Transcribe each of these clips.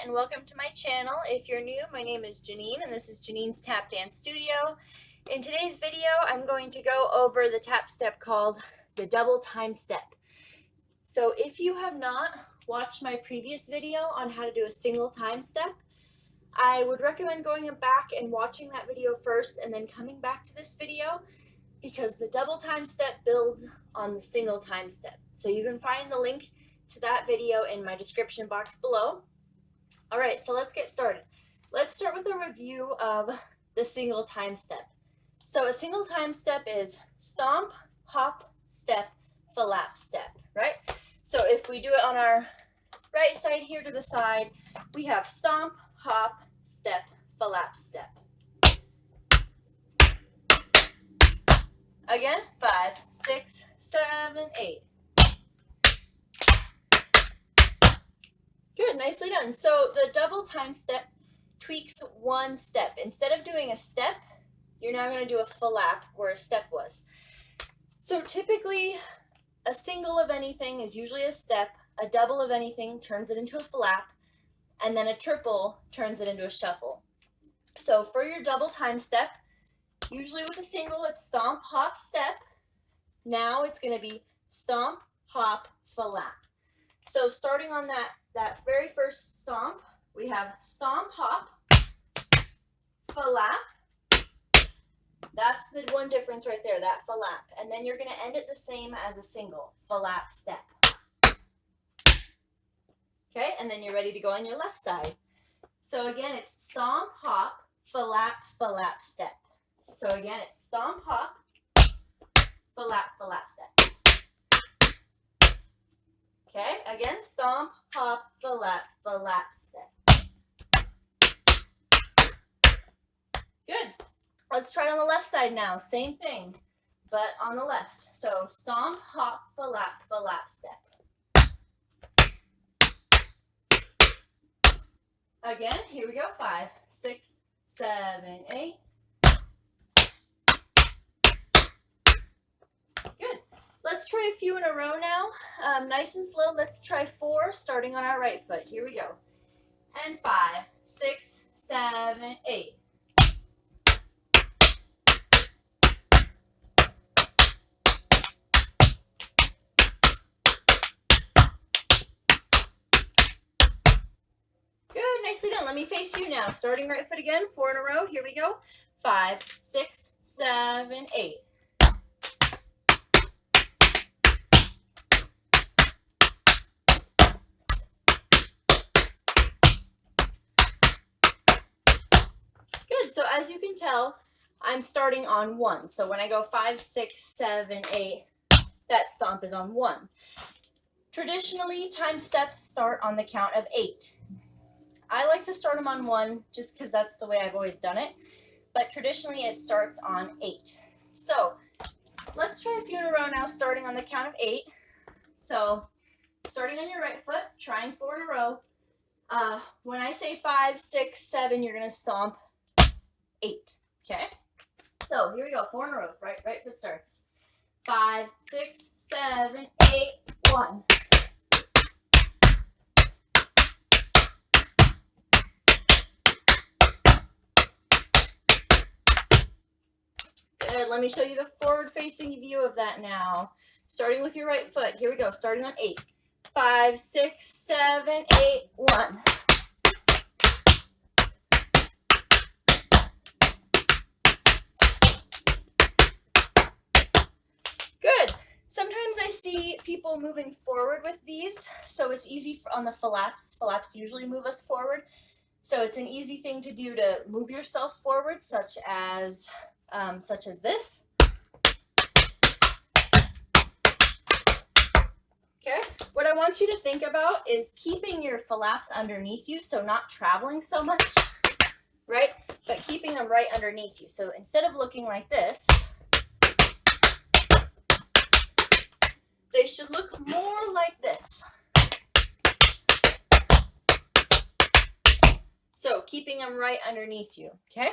and welcome to my channel. If you're new, my name is Janine and this is Janine's Tap Dance Studio. In today's video, I'm going to go over the tap step called the double time step. So if you have not watched my previous video on how to do a single time step, I would recommend going back and watching that video first and then coming back to this video, because the double time step builds on the single time step. So you can find the link to that video in my description box below. All right, so let's get started. Let's start with a review of the single time step. So a single time step is stomp, hop, step, flap, step, right? So if we do it on our right side here to the side, we have stomp, hop, step, flap, step. Again, 5, 6, 7, 8. Good, nicely done. So the double time step tweaks one step. Instead of doing a step, you're now going to do a flap where a step was. So typically, a single of anything is usually a step, a double of anything turns it into a flap, and then a triple turns it into a shuffle. So for your double time step, usually with a single, it's stomp, hop, step. Now it's going to be stomp, hop, flap. So starting on that very first stomp, we have stomp, hop, flap. That's the one difference right there, that flap. And then you're going to end it the same as a single, flap, step. Okay, and then you're ready to go on your left side. So again, it's stomp, hop, flap, flap, step. So again, it's stomp, hop, flap, flap, step. Okay, again, stomp, hop, flap, flap, step. Good. Let's try it on the left side now. Same thing, but on the left. So stomp, hop, flap, flap, step. Again, here we go. 5, 6, 7, 8. Good. Let's try a few in a row now. Nice and slow. Let's try 4, starting on our right foot. Here we go. And 5, 6, 7, 8. Good, nicely done. Let me face you now. Starting right foot again, 4 in a row. Here we go. 5, 6, 7, 8. So as you can tell, I'm starting on 1. So when I go 5, 6, 7, 8, that stomp is on 1. Traditionally, time steps start on the count of 8. I like to start them on 1 just because that's the way I've always done it. But traditionally, it starts on 8. So let's try a few in a row now, starting on the count of 8. So starting on your right foot, trying 4 in a row. When I say 5, 6, 7, you're going to stomp 8. Okay, so here we go. 4 in a row. Right foot starts. 5, 6, 7, 8, 1. Good. Let me show you the forward-facing view of that now. Starting with your right foot. Here we go. Starting on 8. 5, 6, 7, 8, 1. Good. Sometimes I see people moving forward with these, so it's easy on the flaps. Flaps usually move us forward, so it's an easy thing to do to move yourself forward, such as this. Okay. What I want you to think about is keeping your flaps underneath you, so not traveling so much, right? But keeping them right underneath you. So instead of looking like this, they should look more like this. So keeping them right underneath you, okay?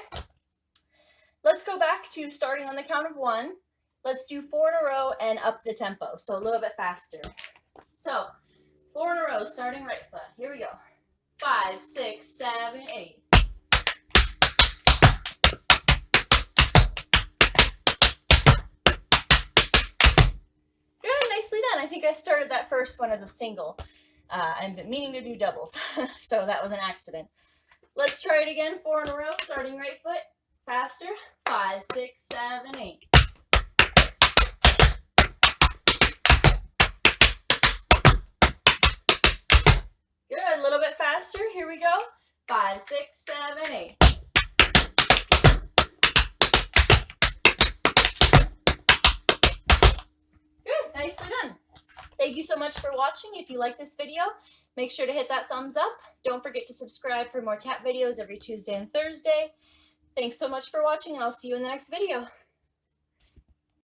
Let's go back to starting on the count of 1. Let's do 4 in a row and up the tempo, so a little bit faster. So 4 in a row, starting right foot. Here we go. 5, 6, 7, 8. Good, nicely done. I think I started that first one as a single. I've been meaning to do doubles, so that was an accident. Let's try it again, 4 in a row, starting right foot, faster, 5, 6, 7, 8. Good, a little bit faster, here we go, 5, 6, 7, 8. Good, nicely done. Thank you so much for watching. If you like this video, make sure to hit that thumbs up. Don't forget to subscribe for more tap videos every Tuesday and Thursday. Thanks so much for watching, and I'll see you in the next video.